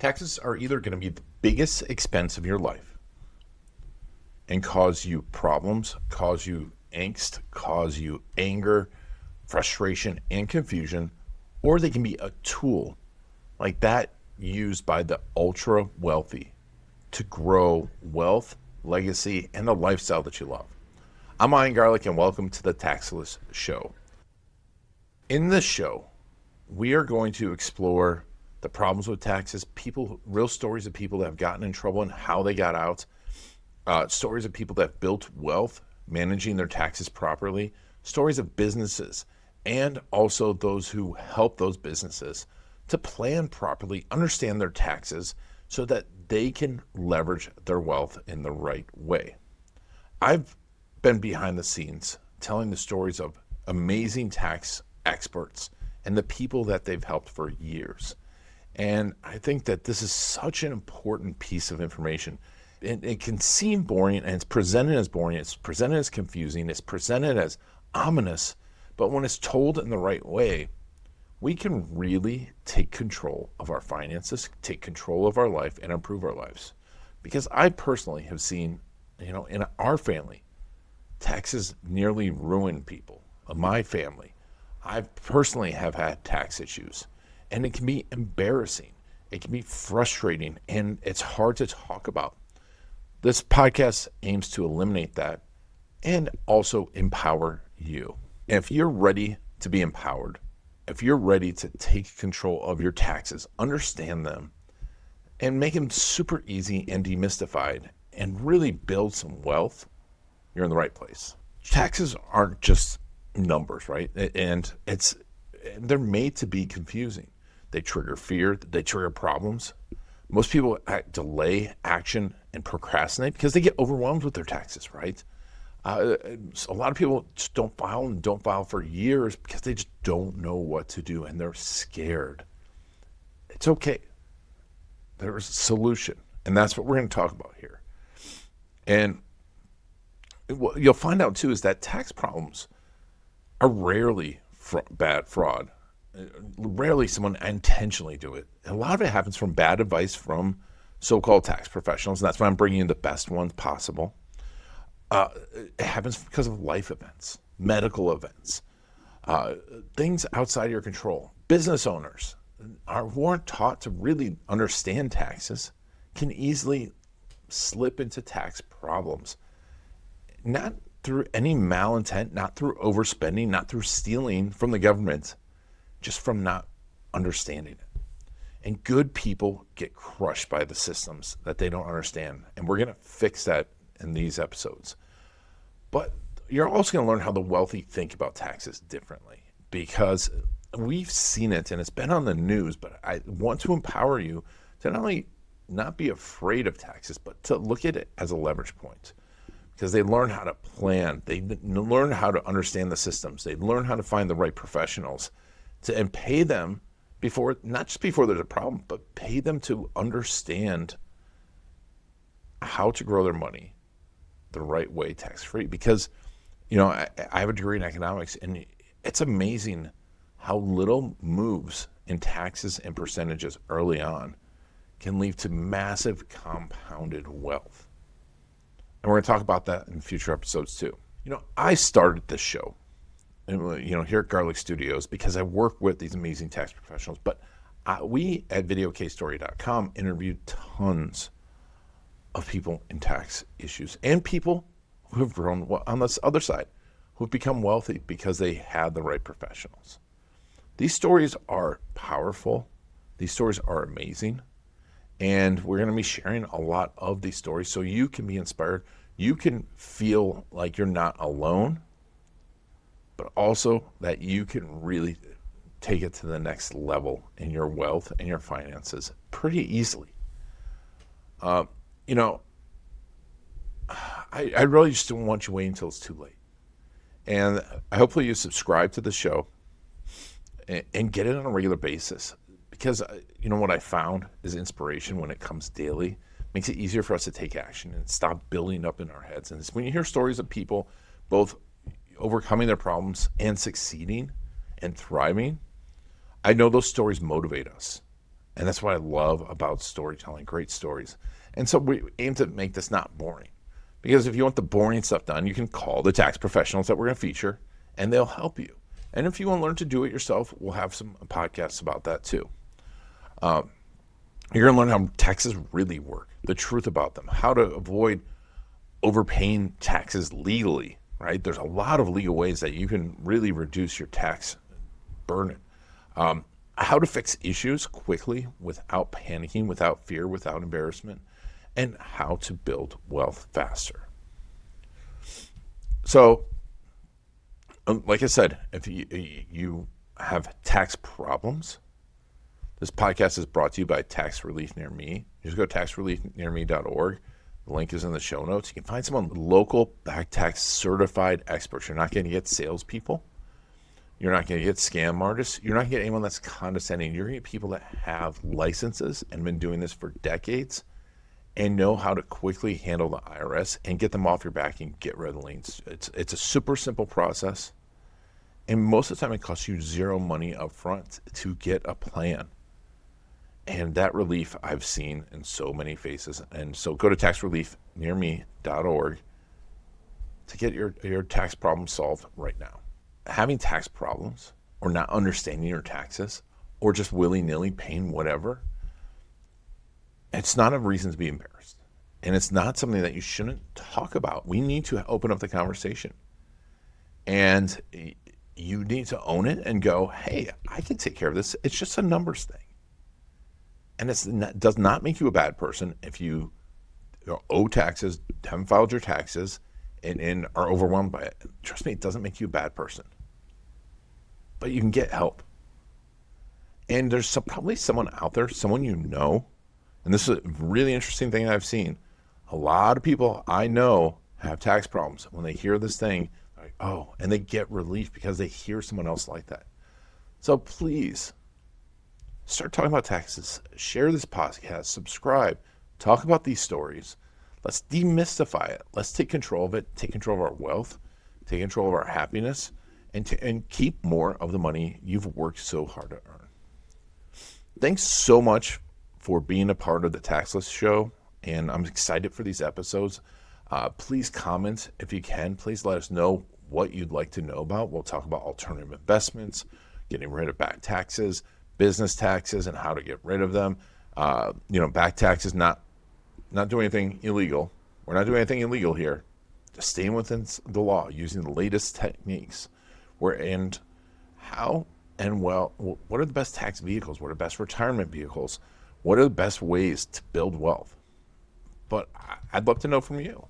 Taxes are either going to be the biggest expense of your life and cause you problems, cause you angst, cause you anger, frustration, and confusion, or they can be a tool like that used by the ultra wealthy to grow wealth, legacy, and a lifestyle that you love. I'm Ian Garlic, and welcome to the taxLESS show. In this show, we are going to explore the problems with taxes, real stories of people that have gotten in trouble and how they got out, stories of people that have built wealth, managing their taxes properly, stories of businesses, and also those who help those businesses to plan properly, understand their taxes so that they can leverage their wealth in the right way. I've been behind the scenes telling the stories of amazing tax experts and the people that they've helped for years. And I think that this is such an important piece of information. It can seem boring, and it's presented as boring, it's presented as confusing, it's presented as ominous, but when it's told in the right way, we can really take control of our finances, take control of our life, and improve our lives. Because I personally have seen, in our family, taxes nearly ruin people. My family, I personally have had tax issues, and it can be embarrassing. It can be frustrating, and it's hard to talk about. This podcast aims to eliminate that and also empower you. And if you're ready to be empowered, if you're ready to take control of your taxes, understand them, and make them super easy and demystified, and really build some wealth, you're in the right place. Taxes aren't just numbers, right? And they're made to be confusing. They trigger fear, they trigger problems. Most people delay action and procrastinate because they get overwhelmed with their taxes, right? A lot of people just don't file for years because they just don't know what to do and they're scared. It's okay. There's a solution, and that's what we're going to talk about here. And what you'll find out too is that tax problems are rarely bad fraud. Rarely someone intentionally do it. And a lot of it happens from bad advice from so-called tax professionals, and that's why I'm bringing you the best ones possible. It happens because of life events, medical events, things outside your control. Business owners who aren't taught to really understand taxes can easily slip into tax problems. Not through any malintent, not through overspending, not through stealing from the government, just from not understanding it. And good people get crushed by the systems that they don't understand. And we're going to fix that in these episodes. But you're also going to learn how the wealthy think about taxes differently, because we've seen it and it's been on the news. But I want to empower you to not only not be afraid of taxes, but to look at it as a leverage point. Because they learn how to plan, they learn how to understand the systems, they learn how to find the right professionals and pay them not just before there's a problem, but pay them to understand how to grow their money the right way, tax-free. Because, I have a degree in economics, and it's amazing how little moves in taxes and percentages early on can lead to massive compounded wealth. And we're going to talk about that in future episodes too. I started this show, here at Garlic Studios because I work with these amazing tax professionals. But we at videocasestory.com interviewed tons of people in tax issues and people who have grown on this other side, who have become wealthy because they had the right professionals. These stories are powerful. These stories are amazing. And we're going to be sharing a lot of these stories so you can be inspired. You can feel like you're not alone, but also that you can really take it to the next level in your wealth and your finances pretty easily. I really just don't want you waiting until it's too late. And hopefully you subscribe to the show and get it on a regular basis. Because, what I found is inspiration when it comes daily makes it easier for us to take action and stop building up in our heads. And it's when you hear stories of people both overcoming their problems and succeeding and thriving, I know those stories motivate us. And that's what I love about storytelling, great stories. And so we aim to make this not boring. Because if you want the boring stuff done, you can call the tax professionals that we're going to feature, and they'll help you. And if you want to learn to do it yourself, we'll have some podcasts about that too. You're going to learn how taxes really work, the truth about them, how to avoid overpaying taxes legally, right? There's a lot of legal ways that you can really reduce your tax burden. How to fix issues quickly without panicking, without fear, without embarrassment, and how to build wealth faster. So, like I said, if you have tax problems, this podcast is brought to you by Tax Relief Near Me. You just go to taxreliefnearme.org. The link is in the show notes. You can find someone local back tax certified experts. You're not going to get salespeople. You're not going to get scam artists. You're not going to get anyone that's condescending. You're going to get people that have licenses and been doing this for decades and know how to quickly handle the IRS and get them off your back and get rid of the liens. It's a super simple process. And most of the time it costs you zero money up front to get a plan. And that relief I've seen in so many faces. And so go to taxreliefnearme.org to get your tax problem solved right now. Having tax problems or not understanding your taxes or just willy-nilly paying whatever, it's not a reason to be embarrassed. And it's not something that you shouldn't talk about. We need to open up the conversation. And you need to own it and go, hey, I can take care of this. It's just a numbers thing. And it does not make you a bad person if you owe taxes, haven't filed your taxes, and are overwhelmed by it. Trust me, it doesn't make you a bad person. But you can get help. And there's probably someone out there, someone you know, and this is a really interesting thing I've seen. A lot of people I know have tax problems. When they hear this thing, they're like, oh, and they get relief because they hear someone else like that. So please, start talking about taxes. Share this podcast. Subscribe. Talk about these stories. Let's demystify it. Let's take control of it. Take control of our wealth. Take control of our happiness. And keep more of the money you've worked so hard to earn. Thanks so much for being a part of the taxLESS show. And I'm excited for these episodes. Please comment if you can. Please let us know what you'd like to know about. We'll talk about alternative investments, getting rid of back taxes, business taxes and how to get rid of them. Back taxes, not doing anything illegal. We're not doing anything illegal here. Just staying within the law, using the latest techniques. What are the best tax vehicles? What are the best retirement vehicles? What are the best ways to build wealth? But I'd love to know from you.